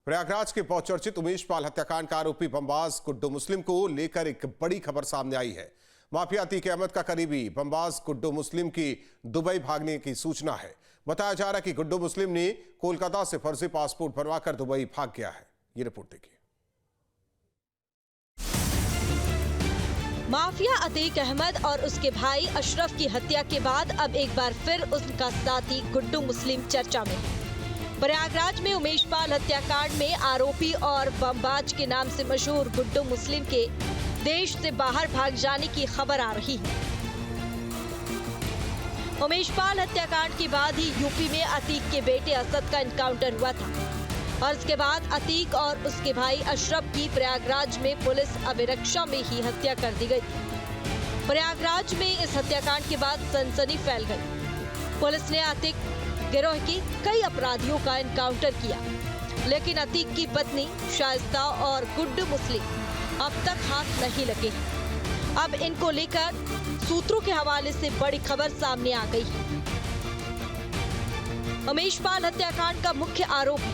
प्रयागराज के बहुचर्चित उमेश पाल हत्याकांड का आरोपी बमबाज गुड्डू मुस्लिम को लेकर एक बड़ी खबर सामने आई है। माफिया अतीक अहमद का करीबी बमबाज गुड्डू मुस्लिम की दुबई भागने की सूचना है। बताया जा रहा है कि गुड्डू मुस्लिम ने कोलकाता से फर्जी पासपोर्ट बनवाकर दुबई भाग गया है। ये रिपोर्ट देखिए। माफिया अतीक अहमद और उसके भाई अशरफ की हत्या के बाद अब एक बार फिर उनका साथी गुड्डू मुस्लिम चर्चा में है। प्रयागराज में उमेश पाल हत्याकांड में आरोपी और बमबाज के नाम से मशहूर गुड्डू मुस्लिम के देश से बाहर भाग जाने की खबर आ रही है। उमेश पाल हत्याकांड के बाद ही यूपी में अतीक के बेटे असद का एनकाउंटर हुआ था और इसके बाद अतीक और उसके भाई अशरफ की प्रयागराज में पुलिस अभिरक्षा में ही हत्या कर दी गई। प्रयागराज में इस हत्याकांड के बाद सनसनी फैल गई। पुलिस ने अतीक गिरोह के कई अपराधियों का एनकाउंटर किया, लेकिन अतीक की पत्नी शाइस्ता और गुड्डू मुस्लिम अब तक हाथ नहीं लगे। अब इनको लेकर सूत्रों के हवाले से बड़ी खबर सामने आ गई है। उमेश पाल हत्याकांड का मुख्य आरोपी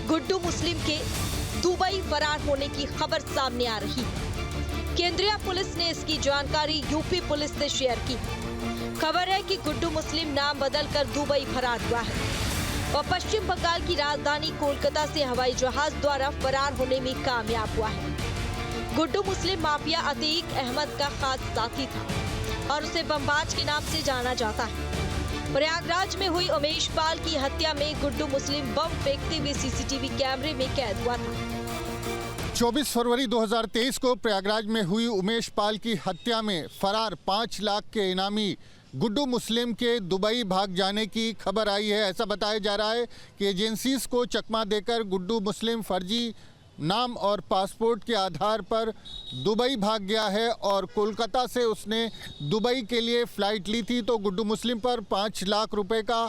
गुड्डू मुस्लिम के दुबई फरार होने की खबर सामने आ रही है। केंद्रीय पुलिस ने इसकी जानकारी यूपी पुलिस से शेयर की। खबर है कि गुड्डू मुस्लिम नाम बदलकर दुबई फरार हुआ है। वह पश्चिम बंगाल की राजधानी कोलकाता से हवाई जहाज द्वारा फरार होने में कामयाब हुआ है। गुड्डू मुस्लिम माफिया अतीक अहमद का खास साथी था और उसे बमबाज के नाम से जाना जाता है। प्रयागराज में हुई उमेश पाल की हत्या में गुड्डू मुस्लिम बम फेंकते हुए सीसीटीवी कैमरे में कैद हुआ था। 24 फरवरी 2023 को प्रयागराज में हुई उमेश पाल की हत्या में फरार 5 लाख के इनामी गुड्डू मुस्लिम के दुबई भाग जाने की खबर आई है। ऐसा बताया जा रहा है कि एजेंसीज को चकमा देकर गुड्डू मुस्लिम फर्जी नाम और पासपोर्ट के आधार पर दुबई भाग गया है और कोलकाता से उसने दुबई के लिए फ़्लाइट ली थी। तो गुड्डू मुस्लिम पर 5 लाख रुपए का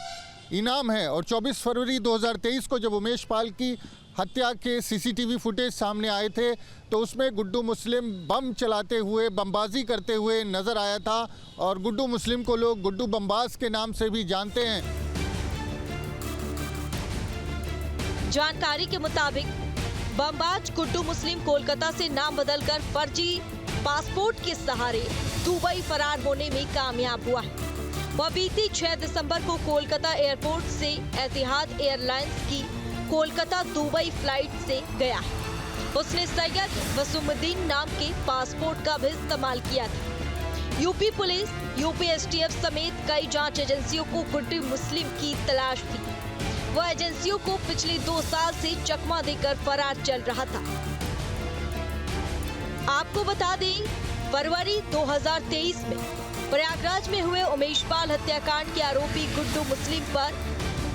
इनाम है। और 24 फरवरी 2023 को जब उमेश पाल की हत्या के सीसीटीवी फुटेज सामने आए थे तो उसमें गुड्डू मुस्लिम बम चलाते हुए बमबाजी करते हुए नज़र आया था और गुड्डू मुस्लिम को लोग गुड्डू बमबाज के नाम से भी जानते हैं। जानकारी के मुताबिक बमबाज गुड्डू मुस्लिम कोलकाता से नाम बदलकर फर्जी पासपोर्ट के सहारे दुबई फरार होने में कामयाब हुआ है। वह बीती 6 दिसंबर को कोलकाता एयरपोर्ट से एतिहाद एयरलाइंस की कोलकाता दुबई फ्लाइट से गया है। उसने सैयद वसीमुद्दीन नाम के पासपोर्ट का भी इस्तेमाल किया था। यूपी पुलिस, यूपी एसटीएफ समेत कई जांच एजेंसियों को गुड्डू मुस्लिम की तलाश थी। वह एजेंसियों को पिछले 2 साल से चकमा देकर फरार चल रहा था। आपको बता दें, फरवरी 2023 में प्रयागराज में हुए उमेश पाल हत्याकांड के आरोपी गुड्डू मुस्लिम पर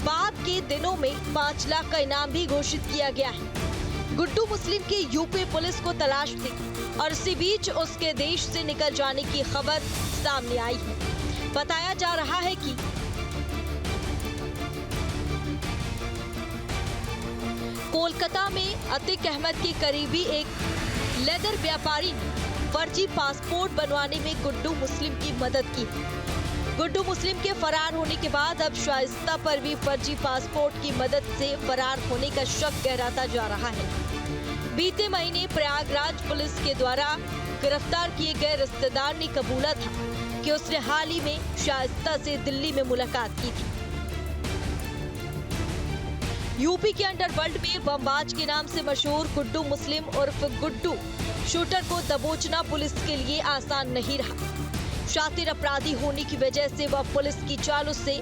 बाद के दिनों में 5 लाख का इनाम भी घोषित किया गया है। गुड्डू मुस्लिम की यूपी पुलिस को तलाश थी और इसी बीच उसके देश से निकल जाने की खबर सामने आई है। बताया जा रहा है कि कोलकाता में अतीक अहमद के करीबी एक लेदर व्यापारी ने फर्जी पासपोर्ट बनवाने में गुड्डू मुस्लिम की मदद की। गुड्डू मुस्लिम के फरार होने के बाद अब शाइस्ता पर भी फर्जी पासपोर्ट की मदद से फरार होने का शक गहराता जा रहा है। बीते महीने प्रयागराज पुलिस के द्वारा गिरफ्तार किए गए रिश्तेदार ने कबूला था कि उसने हाल ही में शाइस्ता से दिल्ली में मुलाकात की थी। यूपी के अंडरवर्ल्ड में बमबाज के नाम से मशहूर गुड्डू मुस्लिम उर्फ गुड्डू शूटर को दबोचना पुलिस के लिए आसान नहीं रहा। शातिर अपराधी होने की वजह से वह पुलिस की चालों से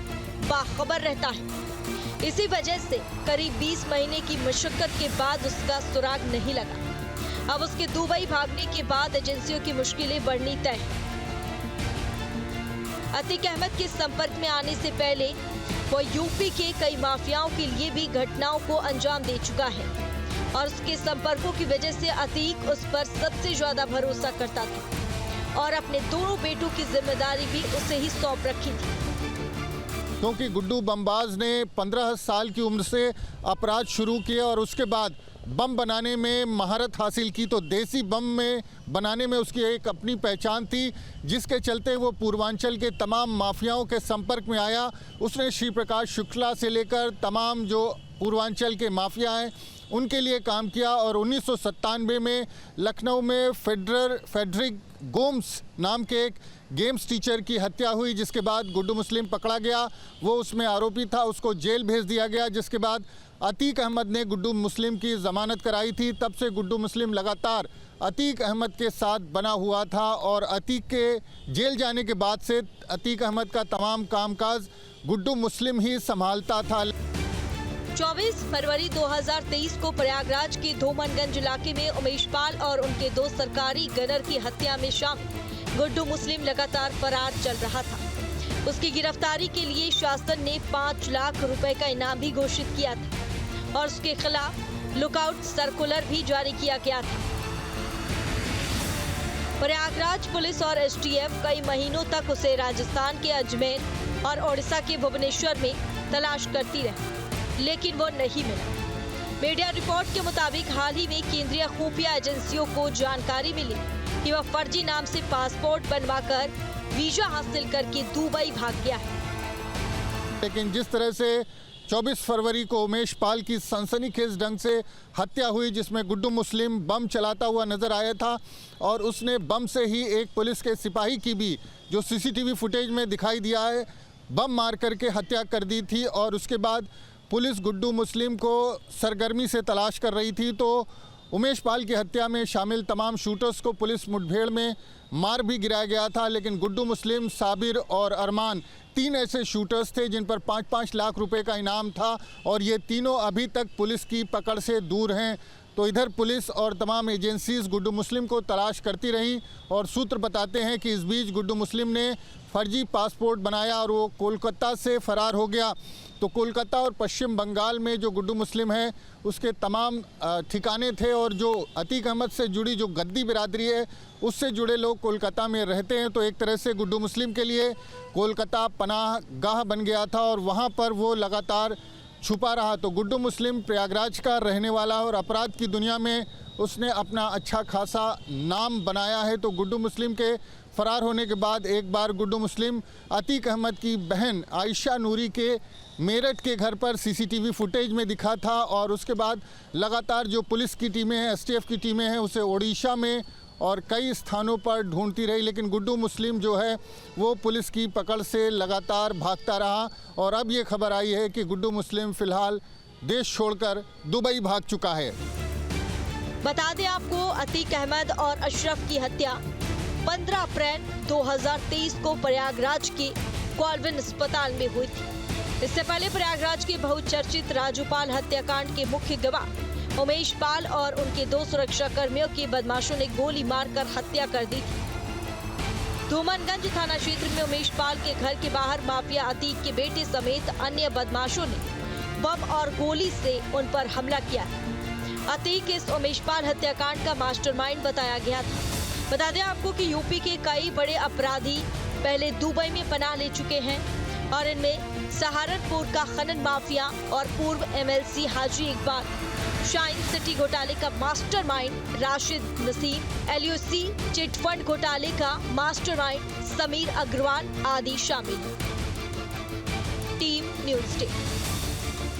बाखबर रहता है। इसी वजह से करीब 20 महीने की मशक्कत के बाद उसका सुराग नहीं लगा। अब उसके दुबई भागने के बाद एजेंसियों की मुश्किलें बढ़नी तय है। अतीक अहमद के संपर्क में आने से पहले वो यूपी के कई माफियाओं के लिए भी घटनाओं को अंजाम दे चुका है और उसके संपर्कों की वजह से अतीक उस पर सबसे ज्यादा भरोसा करता था और अपने दोनों बेटों की जिम्मेदारी भी उसे ही सौंप रखी थी। क्योंकि गुड्डू बमबाज ने 15 साल की उम्र से अपराध शुरू किए और उसके बाद बम बनाने में महारत हासिल की। तो देसी बम में बनाने में उसकी एक अपनी पहचान थी, जिसके चलते वो पूर्वांचल के तमाम माफियाओं के संपर्क में आया। उसने श्री प्रकाश शुक्ला से लेकर तमाम जो पूर्वांचल के माफिया हैं उनके लिए काम किया और 1997 में लखनऊ में फेडरिक गोम्स नाम के एक गेम्स टीचर की हत्या हुई, जिसके बाद गुड्डू मुस्लिम पकड़ा गया। वो उसमें आरोपी था, उसको जेल भेज दिया गया, जिसके बाद अतीक अहमद ने गुड्डू मुस्लिम की ज़मानत कराई थी। तब से गुड्डू मुस्लिम लगातार अतीक अहमद के साथ बना हुआ था और अतीक के जेल जाने के बाद से अतीक अहमद का तमाम कामकाज गुड्डू मुस्लिम ही संभालता था। 24 फरवरी 2023 को प्रयागराज के धोमनगंज इलाके में उमेश पाल और उनके दो सरकारी गनर की हत्या में शामिल गुड्डू मुस्लिम लगातार फरार चल रहा था। उसकी गिरफ्तारी के लिए शासन ने 5 लाख रुपए का इनाम भी घोषित किया था और उसके खिलाफ लुकआउट सर्कुलर भी जारी किया गया था। प्रयागराज पुलिस और एसटीएफ कई महीनों तक उसे राजस्थान के अजमेर और ओडिशा के भुवनेश्वर में तलाश करती रही, लेकिन वो नहीं मिला। मीडिया रिपोर्ट के मुताबिक हाल ही में केंद्रीय खुफिया एजेंसियों को जानकारी मिली कि वह फर्जी नाम से पासपोर्ट बनवाकर वीजा हासिल करके दुबई भाग गया है। लेकिन जिस तरह से 24 फरवरी को उमेश पाल की सनसनीखेज ढंग से हत्या हुई, जिसमें गुड्डू मुस्लिम बम चलाता हुआ नजर आया था और उसने बम से ही एक पुलिस के सिपाही की भी, जो सीसीटीवी फुटेज में दिखाई दिया है, बम मार करके हत्या कर दी थी और उसके बाद पुलिस गुड्डू मुस्लिम को सरगर्मी से तलाश कर रही थी। तो उमेश पाल की हत्या में शामिल तमाम शूटर्स को पुलिस मुठभेड़ में मार भी गिराया गया था, लेकिन गुड्डू मुस्लिम, साबिर और अरमान 3 ऐसे शूटर्स थे जिन पर 5-5 लाख रुपए का इनाम था और ये तीनों अभी तक पुलिस की पकड़ से दूर हैं। तो इधर पुलिस और तमाम एजेंसीज गुड्डू मुस्लिम को तलाश करती रहीं और सूत्र बताते हैं कि इस बीच गुड्डू मुस्लिम ने फर्जी पासपोर्ट बनाया और वो कोलकाता से फरार हो गया। तो कोलकाता और पश्चिम बंगाल में जो गुड्डू मुस्लिम है उसके तमाम ठिकाने थे और जो अतीक अहमद से जुड़ी जो गद्दी बिरादरी है उससे जुड़े लोग कोलकाता में रहते हैं। तो एक तरह से गुड्डू मुस्लिम के लिए कोलकाता पनाह गाह बन गया था और वहाँ पर वो लगातार छुपा रहा। तो गुड्डू मुस्लिम प्रयागराज का रहने वाला और अपराध की दुनिया में उसने अपना अच्छा खासा नाम बनाया है। तो गुड्डू मुस्लिम के फरार होने के बाद एक बार गुड्डू मुस्लिम अतीक अहमद की बहन आयशा नूरी के मेरठ के घर पर सीसीटीवी फुटेज में दिखा था और उसके बाद लगातार जो पुलिस की टीमें हैं, एसटीएफ की टीमें हैं, उसे ओडिशा में और कई स्थानों पर ढूंढती रही, लेकिन गुड्डू मुस्लिम जो है वो पुलिस की पकड़ से लगातार भागता रहा। और अब ये खबर आई है कि गुड्डू मुस्लिम फिलहाल देश छोड़कर दुबई भाग चुका है। बता दें आपको, अतीक अहमद और अशरफ की हत्या 15 अप्रैल 2023 को प्रयागराज के कॉल्विन अस्पताल में हुई थी। इससे पहले प्रयागराज के बहुचर्चित राजूपाल हत्याकांड के मुख्य गवाह उमेश पाल और उनके 2 सुरक्षा कर्मियों की बदमाशों ने गोली मारकर हत्या कर दी थी। धूमनगंज थाना क्षेत्र में उमेश पाल के घर के बाहर माफिया अतीक के बेटे समेत अन्य बदमाशों ने बम और गोली से उन पर हमला किया। अतीक इस उमेश पाल हत्याकांड का मास्टरमाइंड बताया गया था। बता दें आपको कि यूपी के कई बड़े अपराधी पहले दुबई में पनाह ले चुके हैं और इनमें सहारनपुर का खनन माफिया और पूर्व एमएलसी हाजी इकबाल, शाइन सिटी घोटाले का mastermind Rashid Naseem, LOC chit fund घोटाले का मास्टरमाइंड समीर अग्रवाल आदि शामिल। Team news day.